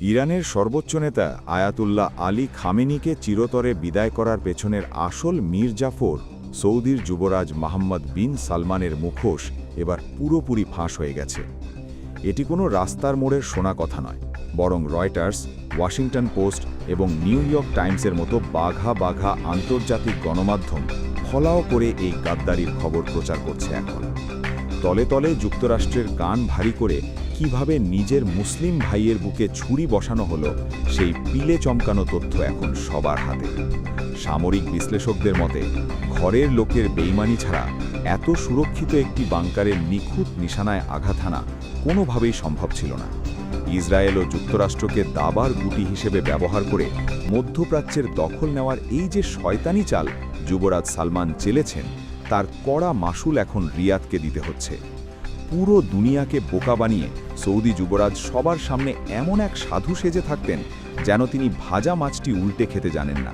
ইরানের সর্বোচ্চ নেতা আয়াতুল্লাহ আলী খামেনিকে চিরতরে বিদায় করার পেছনের আসল মীর জাফর সৌদির যুবরাজ মোহাম্মদ বিন সালমানের মুখোশ এবার পুরোপুরি ফাঁস হয়ে গেছে। এটি কোনো রাস্তার মোড়ের শোনা কথা নয়, বরং রয়টার্স, ওয়াশিংটন পোস্ট এবং নিউ ইয়র্ক টাইমসের মতো বাঘা বাঘা আন্তর্জাতিক গণমাধ্যম ফলাও করে এই গাদ্দারির খবর প্রচার করছে। এখন তলে তলে যুক্তরাষ্ট্রের কান ভারী করে কিভাবে নিজের মুসলিম ভাইয়ের বুকে ছুরি বসানো হলো, সেই পিলে চমকানো তথ্য এখন সবার হাতে। সামরিক বিশ্লেষকদের মতে ঘরের লোকের বেইমানি ছাড়া এত সুরক্ষিত একটি বাংকারের নিখুঁত নিশানায় আঘাত হানা কোনোভাবেই সম্ভব ছিল না। ইসরায়েল ও যুক্তরাষ্ট্রকে দাবার গুটি হিসেবে ব্যবহার করে মধ্যপ্রাচ্যের দখল নেওয়ার এই যে শয়তানি চাল যুবরাজ সালমান চেলেছেন, তার কড়া মাসুল এখন রিয়াদকে দিতে হচ্ছে। পুরো দুনিয়াকে বোকা বানিয়ে সৌদি যুবরাজ সবার সামনে এমন এক সাধু সেজে থাকতেন যেন তিনি ভাজা মাছটি উল্টে খেতে জানেন না।